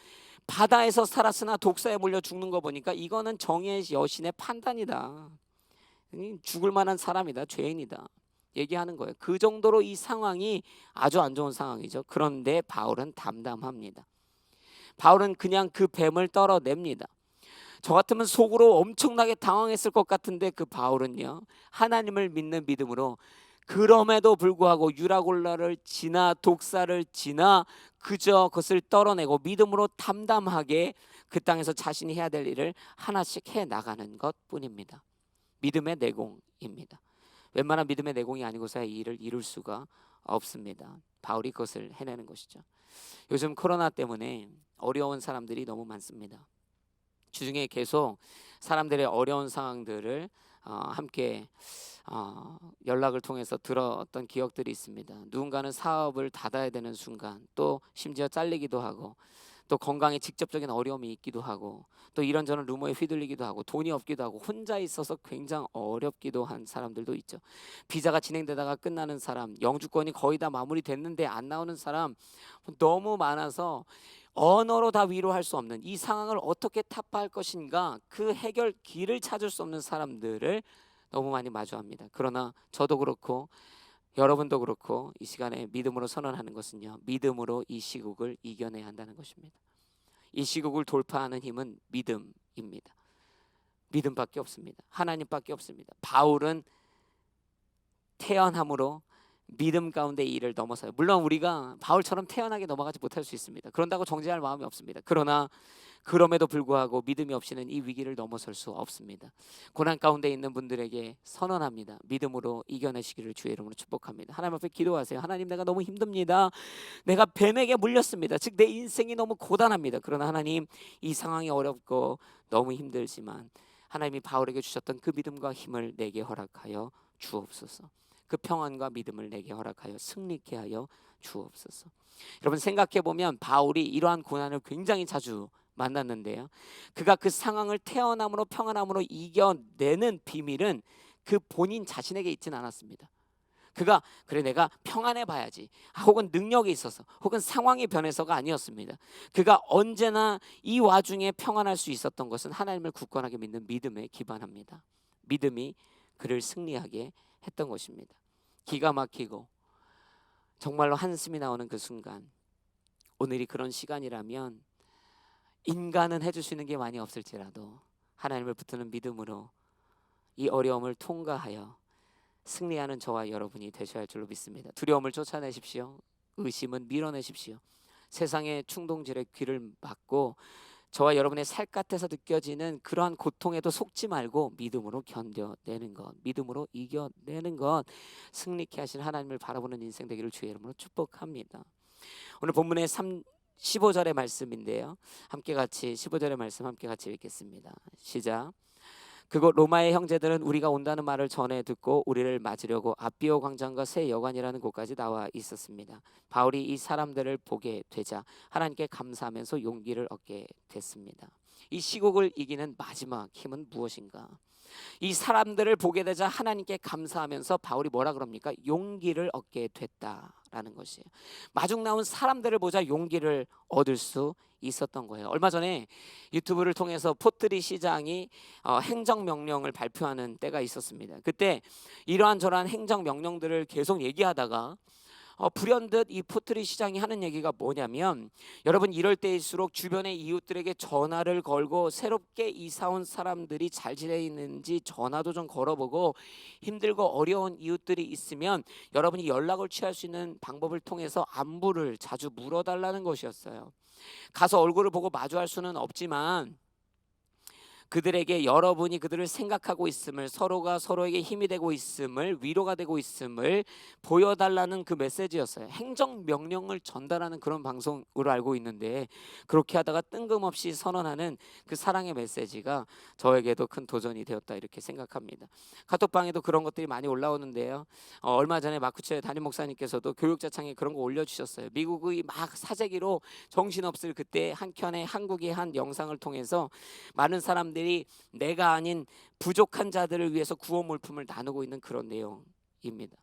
바다에서 살았으나 독사에 물려 죽는 거 보니까 이거는 정의의 여신의 판단이다. 죽을 만한 사람이다, 죄인이다 얘기하는 거예요. 그 정도로 이 상황이 아주 안 좋은 상황이죠. 그런데 바울은 담담합니다. 바울은 그냥 그 뱀을 떨어냅니다. 저 같으면 속으로 엄청나게 당황했을 것 같은데 그 바울은요, 하나님을 믿는 믿음으로 그럼에도 불구하고 유라굴라를 지나 독사를 지나 그저 그것을 떨어내고 믿음으로 담담하게 그 땅에서 자신이 해야 될 일을 하나씩 해 나가는 것뿐입니다. 믿음의 내공입니다. 웬만한 믿음의 내공이 아니고서야 이 일을 이룰 수가 없습니다. 바울이 그것을 해내는 것이죠. 요즘 코로나 때문에 어려운 사람들이 너무 많습니다. 주중에 계속 사람들의 어려운 상황들을 함께 연락을 통해서 들었던 기억들이 있습니다. 누군가는 사업을 닫아야 되는 순간, 또 심지어 잘리기도 하고, 또 건강에 직접적인 어려움이 있기도 하고, 또 이런저런 루머에 휘둘리기도 하고, 돈이 없기도 하고, 혼자 있어서 굉장히 어렵기도 한 사람들도 있죠. 비자가 진행되다가 끝나는 사람, 영주권이 거의 다 마무리됐는데 안 나오는 사람 너무 많아서 언어로 다 위로할 수 없는, 이 상황을 어떻게 타파할 것인가, 그 해결 길을 찾을 수 없는 사람들을 너무 많이 마주합니다. 그러나 저도 그렇고 여러분도 그렇고 이 시간에 믿음으로 선언하는 것은요, 믿음으로 이 시국을 이겨내야 한다는 것입니다. 이 시국을 돌파하는 힘은 믿음입니다. 믿음밖에 없습니다. 하나님밖에 없습니다. 바울은 태어남으로 믿음 가운데 이 일을 넘어서요. 물론 우리가 바울처럼 태연하게 넘어가지 못할 수 있습니다. 그런다고 정죄할 마음이 없습니다. 그러나 그럼에도 불구하고 믿음이 없이는 이 위기를 넘어설 수 없습니다. 고난 가운데 있는 분들에게 선언합니다. 믿음으로 이겨내시기를 주의 이름으로 축복합니다. 하나님 앞에 기도하세요. 하나님, 내가 너무 힘듭니다. 내가 뱀에게 물렸습니다. 즉 내 인생이 너무 고단합니다. 그러나 하나님, 이 상황이 어렵고 너무 힘들지만 하나님이 바울에게 주셨던 그 믿음과 힘을 내게 허락하여 주옵소서. 그 평안과 믿음을 내게 허락하여 승리케 하여 주옵소서. 여러분, 생각해 보면 바울이 이러한 고난을 굉장히 자주 만났는데요, 그가 그 상황을 태어남으로 평안함으로 이겨내는 비밀은 그 본인 자신에게 있지는 않았습니다. 그가 그래 내가 평안해 봐야지, 혹은 능력이 있어서, 혹은 상황이 변해서가 아니었습니다. 그가 언제나 이 와중에 평안할 수 있었던 것은 하나님을 굳건하게 믿는 믿음에 기반합니다. 믿음이 그를 승리하게 했던 것입니다. 기가 막히고 정말로 한숨이 나오는 그 순간, 오늘이 그런 시간이라면 인간은 해줄 수 있는 게 많이 없을지라도 하나님을 붙드는 믿음으로 이 어려움을 통과하여 승리하는 저와 여러분이 되셔야 할 줄로 믿습니다. 두려움을 쫓아내십시오. 의심은 밀어내십시오. 세상의 충동질에 귀를 막고 저와 여러분의 살 같아서 느껴지는 그러한 고통에도 속지 말고 믿음으로 견뎌내는 것, 믿음으로 이겨내는 것, 승리케 하신 하나님을 바라보는 인생 되기를 주의 이름으로 축복합니다. 오늘 본문의 15절의 말씀인데요, 함께 같이 15절의 말씀 함께 같이 읽겠습니다. 시작. 그곳 로마의 형제들은 우리가 온다는 말을 전해 듣고 우리를 맞으려고 아비오 광장과 새 여관이라는 곳까지 나와 있었습니다. 바울이 이 사람들을 보게 되자 하나님께 감사하면서 용기를 얻게 됐습니다. 이 시국을 이기는 마지막 힘은 무엇인가? 이 사람들을 보게 되자 하나님께 감사하면서 바울이 뭐라 그럽니까? 용기를 얻게 됐다라는 것이에요. 마중 나온 사람들을 보자 용기를 얻을 수 있었던 거예요. 얼마 전에 유튜브를 통해서 포트리 시장이 행정명령을 발표하는 때가 있었습니다. 그때 이러한 저러한 행정명령들을 계속 얘기하다가 불현듯 이 포트리 시장이 하는 얘기가 뭐냐면, 여러분, 이럴 때일수록 주변의 이웃들에게 전화를 걸고 새롭게 이사 온 사람들이 잘 지내있는지 전화도 좀 걸어보고, 힘들고 어려운 이웃들이 있으면 여러분이 연락을 취할 수 있는 방법을 통해서 안부를 자주 물어달라는 것이었어요. 가서 얼굴을 보고 마주할 수는 없지만 그들에게 여러분이 그들을 생각하고 있음을, 서로가 서로에게 힘이 되고 있음을, 위로가 되고 있음을 보여달라는 그 메시지였어요. 행정명령을 전달하는 그런 방송으로 알고 있는데, 그렇게 하다가 뜬금없이 선언하는 그 사랑의 메시지가 저에게도 큰 도전이 되었다, 이렇게 생각합니다. 카톡방에도 그런 것들이 많이 올라오는데요, 얼마 전에 마쿠체 담임 목사님께서도 교육자창에 그런 거 올려주셨어요. 미국의 막 사재기로 정신없을 그때 한켠에 한국의 한 영상을 통해서 많은 사람들이 내가 아닌 부족한 자들을 위해서 구호 물품을 나누고 있는 그런 내용입니다.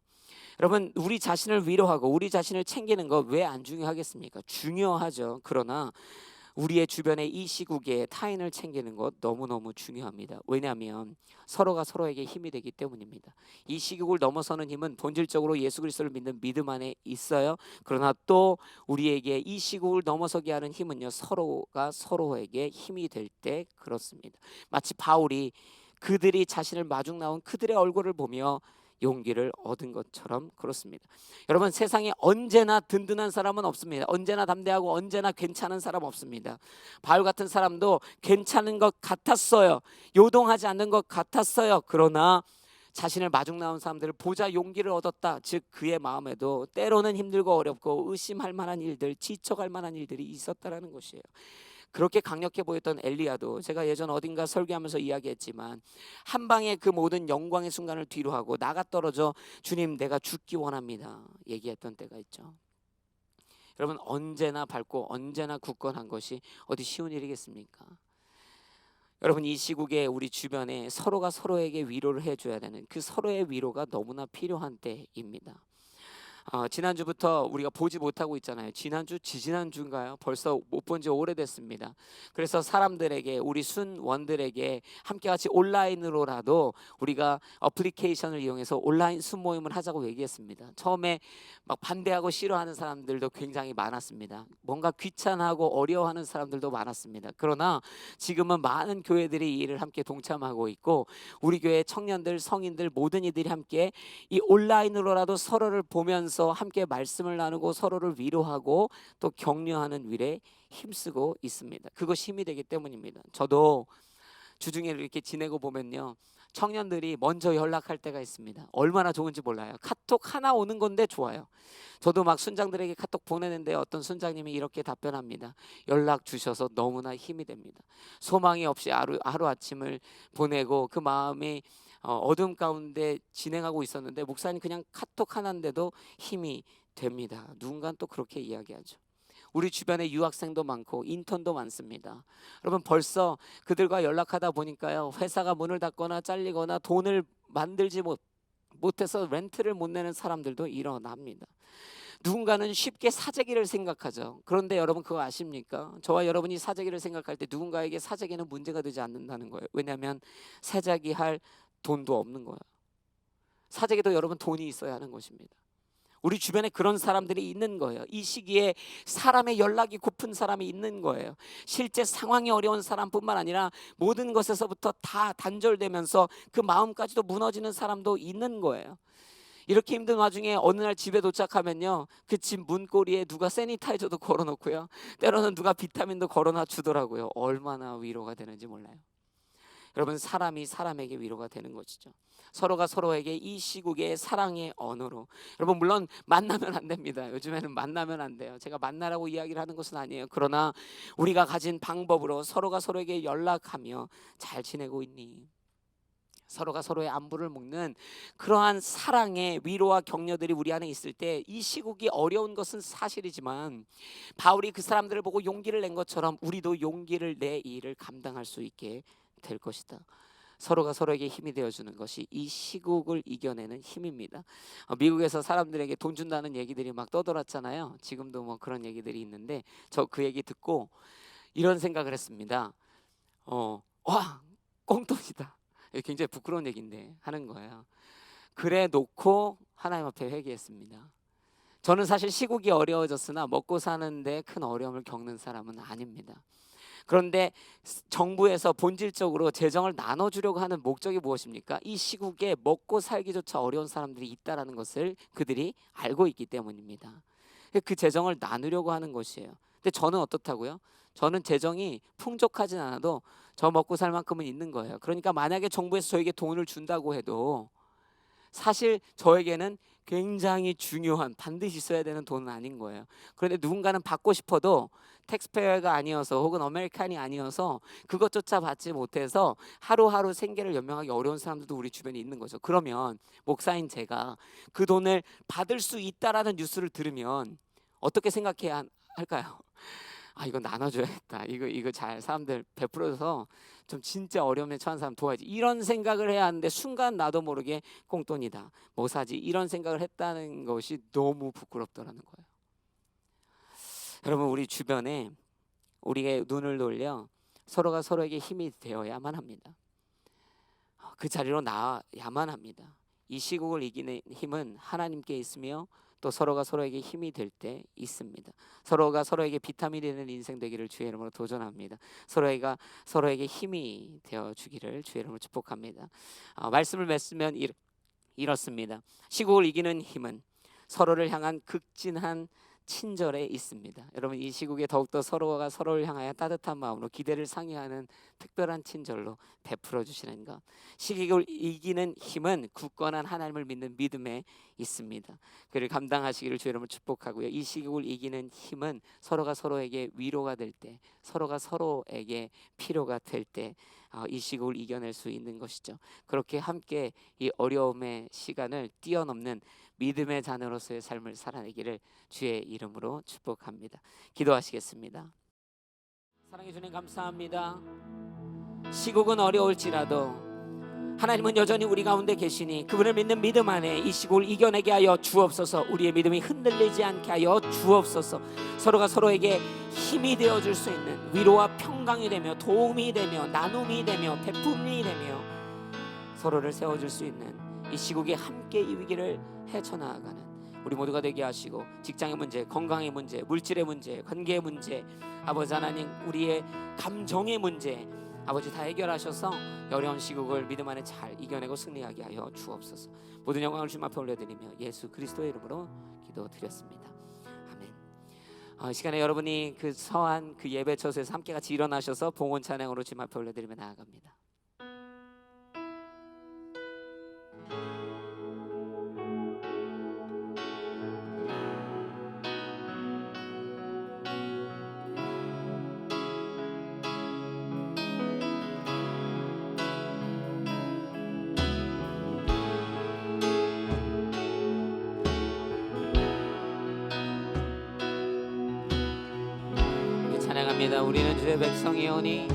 여러분, 우리 자신을 위로하고 우리 자신을 챙기는 거 왜 안 중요하겠습니까? 중요하죠. 그러나 우리의 주변의 이 시국에 타인을 챙기는 것 너무너무 중요합니다. 왜냐하면 서로가 서로에게 힘이 되기 때문입니다. 이 시국을 넘어서는 힘은 본질적으로 예수 그리스도를 믿는 믿음 안에 있어요. 그러나 또 우리에게 이 시국을 넘어서게 하는 힘은요, 서로가 서로에게 힘이 될 때 그렇습니다. 마치 바울이 그들이 자신을 마중 나온 그들의 얼굴을 보며 용기를 얻은 것처럼 그렇습니다. 여러분, 세상에 언제나 든든한 사람은 없습니다. 언제나 담대하고 언제나 괜찮은 사람 없습니다. 바울 같은 사람도 괜찮은 것 같았어요. 요동하지 않는 것 같았어요. 그러나 자신을 마중 나온 사람들을 보자 용기를 얻었다. 즉 그의 마음에도 때로는 힘들고 어렵고 의심할 만한 일들, 지쳐갈 만한 일들이 있었다라는 것이에요. 그렇게 강력해 보였던 엘리야도 제가 예전 어딘가 설교하면서 이야기했지만 한 방에 그 모든 영광의 순간을 뒤로 하고 나가 떨어져 주님 내가 죽기 원합니다 얘기했던 때가 있죠. 여러분 언제나 밝고 언제나 굳건한 것이 어디 쉬운 일이겠습니까? 여러분 이 시국에 우리 주변에 서로가 서로에게 위로를 해줘야 되는 그 서로의 위로가 너무나 필요한 때입니다. 지난주부터 우리가 보지 못하고 있잖아요. 지지난주인가요? 벌써 못 본 지 오래됐습니다. 그래서 사람들에게 우리 순원들에게 함께 같이 온라인으로라도 우리가 어플리케이션을 이용해서 온라인 순모임을 하자고 얘기했습니다. 처음에 막 반대하고 싫어하는 사람들도 굉장히 많았습니다. 뭔가 귀찮아하고 어려워하는 사람들도 많았습니다. 그러나 지금은 많은 교회들이 이 일을 함께 동참하고 있고 우리 교회 청년들, 성인들 모든 이들이 함께 이 온라인으로라도 서로를 보면서 함께 말씀을 나누고 서로를 위로하고 또 격려하는 일에 힘쓰고 있습니다. 그것이 힘이 되기 때문입니다. 저도 주중에 이렇게 지내고 보면요, 청년들이 먼저 연락할 때가 있습니다. 얼마나 좋은지 몰라요. 카톡 하나 오는 건데 좋아요. 저도 막 순장들에게 카톡 보내는데 어떤 순장님이 이렇게 답변합니다. 연락 주셔서 너무나 힘이 됩니다. 소망이 없이 하루아침을 보내고 그 마음이 어둠 가운데 진행하고 있었는데 목사님 그냥 카톡 하나인데도 힘이 됩니다. 누군가는 또 그렇게 이야기하죠. 우리 주변에 유학생도 많고 인턴도 많습니다. 여러분 벌써 그들과 연락하다 보니까요, 회사가 문을 닫거나 잘리거나 돈을 만들지 못해서 렌트를 못 내는 사람들도 일어납니다. 누군가는 쉽게 사재기를 생각하죠. 그런데 여러분 그거 아십니까? 저와 여러분이 사재기를 생각할 때 누군가에게 사재기는 문제가 되지 않는다는 거예요. 왜냐하면 사재기 할 돈도 없는 거예요. 사재기도 여러분 돈이 있어야 하는 것입니다. 우리 주변에 그런 사람들이 있는 거예요. 이 시기에 사람의 연락이 고픈 사람이 있는 거예요. 실제 상황이 어려운 사람뿐만 아니라 모든 것에서부터 다 단절되면서 그 마음까지도 무너지는 사람도 있는 거예요. 이렇게 힘든 와중에 어느 날 집에 도착하면요, 그 집 문고리에 누가 세니타이저도 걸어놓고요, 때로는 누가 비타민도 걸어놔 주더라고요. 얼마나 위로가 되는지 몰라요. 여러분 사람이 사람에게 위로가 되는 것이죠. 서로가 서로에게 이 시국의 사랑의 언어로, 여러분 물론 만나면 안 됩니다. 요즘에는 만나면 안 돼요. 제가 만나라고 이야기를 하는 것은 아니에요. 그러나 우리가 가진 방법으로 서로가 서로에게 연락하며 잘 지내고 있니? 서로가 서로의 안부를 묻는 그러한 사랑의 위로와 격려들이 우리 안에 있을 때 이 시국이 어려운 것은 사실이지만 바울이 그 사람들을 보고 용기를 낸 것처럼 우리도 용기를 내 이 일을 감당할 수 있게 될 것이다. 서로가 서로에게 힘이 되어주는 것이 이 시국을 이겨내는 힘입니다. 미국에서 사람들에게 돈 준다는 얘기들이 막 떠돌았잖아요. 지금도 뭐 그런 얘기들이 있는데 저 그 얘기 듣고 이런 생각을 했습니다. 와, 꽁돈이다. 굉장히 부끄러운 얘기인데 하는 거예요. 그래 놓고 하나님 앞에 회개했습니다. 저는 사실 시국이 어려워졌으나 먹고 사는데 큰 어려움을 겪는 사람은 아닙니다. 그런데 정부에서 본질적으로 재정을 나눠주려고 하는 목적이 무엇입니까? 이 시국에 먹고 살기조차 어려운 사람들이 있다는 것을 그들이 알고 있기 때문입니다. 그 재정을 나누려고 하는 것이에요. 근데 저는 어떻다고요? 저는 재정이 풍족하진 않아도 저 먹고 살 만큼은 있는 거예요. 그러니까 만약에 정부에서 저에게 돈을 준다고 해도 사실 저에게는 굉장히 중요한 반드시 있어야 되는 돈은 아닌 거예요. 그런데 누군가는 받고 싶어도 텍스페어가 아니어서 혹은 아메리칸이 아니어서 그것조차 받지 못해서 하루하루 생계를 연명하기 어려운 사람들도 우리 주변에 있는 거죠. 그러면 목사인 제가 그 돈을 받을 수 있다라는 뉴스를 들으면 어떻게 생각해야 할까요? 이거 나눠줘야겠다. 이거 잘 사람들 베풀어서 좀 진짜 어려움에 처한 사람 도와야지. 이런 생각을 해야 하는데 순간 나도 모르게 꽁돈이다. 뭐 사지? 이런 생각을 했다는 것이 너무 부끄럽더라는 거예요. 여러분 우리 주변에 우리의 눈을 돌려 서로가 서로에게 힘이 되어야만 합니다. 그 자리로 나와야만 합니다. 이 시국을 이기는 힘은 하나님께 있으며 또 서로가 서로에게 힘이 될 때 있습니다. 서로가 서로에게 비타민이 되는 인생 되기를 주의 이름으로 도전합니다. 서로가 서로에게 힘이 되어 주기를 주의 이름으로 축복합니다. 말씀을 맺으면 이렇습니다. 시국을 이기는 힘은 서로를 향한 극진한 친절에 있습니다. 여러분, 이 시국에 더욱더 서로가 서로를 향하여 따뜻한 마음으로 기대를 상회하는 특별한 친절로 베풀어 주시는 것. 시국을 이기는 힘은 굳건한 하나님을 믿는 믿음에 있습니다. 그를 감당하시기를 주 여러분을 축복하고요. 이 시국을 이기는 힘은 서로가 서로에게 위로가 될 때, 서로가 서로에게 필요가 될 때 이 시국을 이겨낼 수 있는 것이죠. 그렇게 함께 이 어려움의 시간을 뛰어넘는 믿음의 자녀로서의 삶을 살아내기를 주의 이름으로 축복합니다. 기도하시겠습니다. 사랑해 주님 감사합니다. 시국은 어려울지라도 하나님은 여전히 우리 가운데 계시니 그분을 믿는 믿음 안에 이 시국을 이겨내게 하여 주옵소서. 우리의 믿음이 흔들리지 않게 하여 주옵소서. 서로가 서로에게 힘이 되어줄 수 있는 위로와 평강이 되며 도움이 되며 나눔이 되며 베품이 되며 서로를 세워줄 수 있는 이 시국에 함께 이 위기를 헤쳐나가는 우리 모두가 되게 하시고, 직장의 문제, 건강의 문제, 물질의 문제, 관계의 문제, 아버지 하나님 우리의 감정의 문제 아버지 다 해결하셔서 어려운 시국을 믿음 안에 잘 이겨내고 승리하게 하여 주옵소서. 모든 영광을 주님 앞에 올려드리며 예수 그리스도의 이름으로 기도드렸습니다. 아멘. 이 시간에 여러분이 그 서한 그 예배 처소에서 함께 같이 일어나셔서 봉헌 찬양으로 주님 앞에 올려드리며 나아갑니다. 찬양합니다. 우리는 주의 백성이오니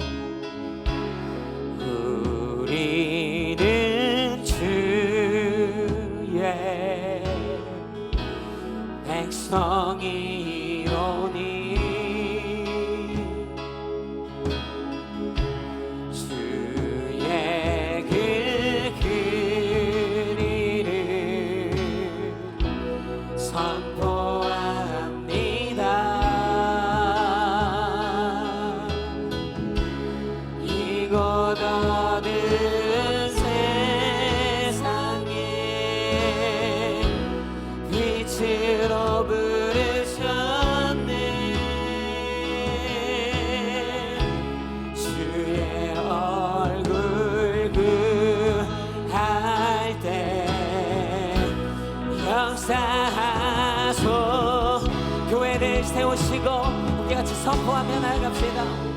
우리는 주의 백성이오니 주의 그 길이를 선포합니다. 어두운 세상에 빛으로 부르셨네. 주의 얼굴 구할 때 역사하소. 교회를 세우시고 우리 같이 선포하며 나아갑시다.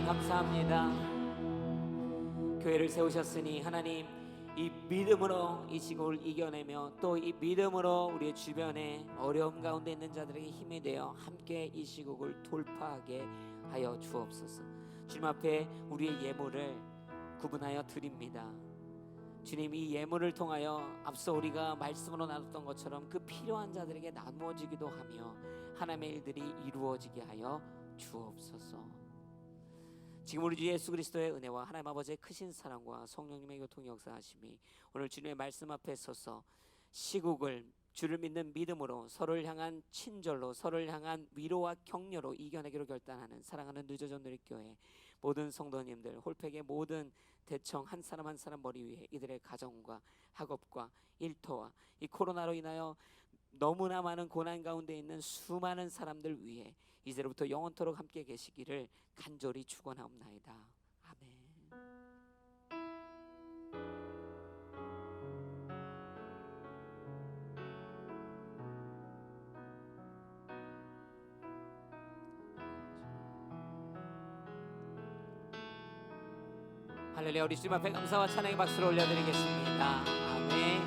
감사합니다. 교회를 세우셨으니 하나님 이 믿음으로 이 시국을 이겨내며 또 이 믿음으로 우리의 주변에 어려움 가운데 있는 자들에게 힘이 되어 함께 이 시국을 돌파하게 하여 주옵소서. 주님 앞에 우리의 예물을 구분하여 드립니다. 주님, 이 예물을 통하여 앞서 우리가 말씀으로 나눴던 것처럼 그 필요한 자들에게 나누어지기도 하며 하나님의 일들이 이루어지게 하여 주옵소서. 지금 우리 주 예수 그리스도의 은혜와 하나님 아버지의 크신 사랑과 성령님의 교통 역사하심이 오늘 주님의 말씀 앞에 서서 시국을 주를 믿는 믿음으로 서로를 향한 친절로 서로를 향한 위로와 격려로 이겨내기로 결단하는 사랑하는 늦어져 누리교회 모든 성도님들, 홀팩의 모든 대청 한 사람 한 사람 머리 위에 이들의 가정과 학업과 일터와 이 코로나로 인하여 너무나 많은 고난 가운데 있는 수많은 사람들 위해 이제로부터 영원토록 함께 계시기를 간절히 축원하옵나이다. 아멘. 할렐루야. 우리 주님 앞에 감사와 찬양의 박수를 올려드리겠습니다. 아멘.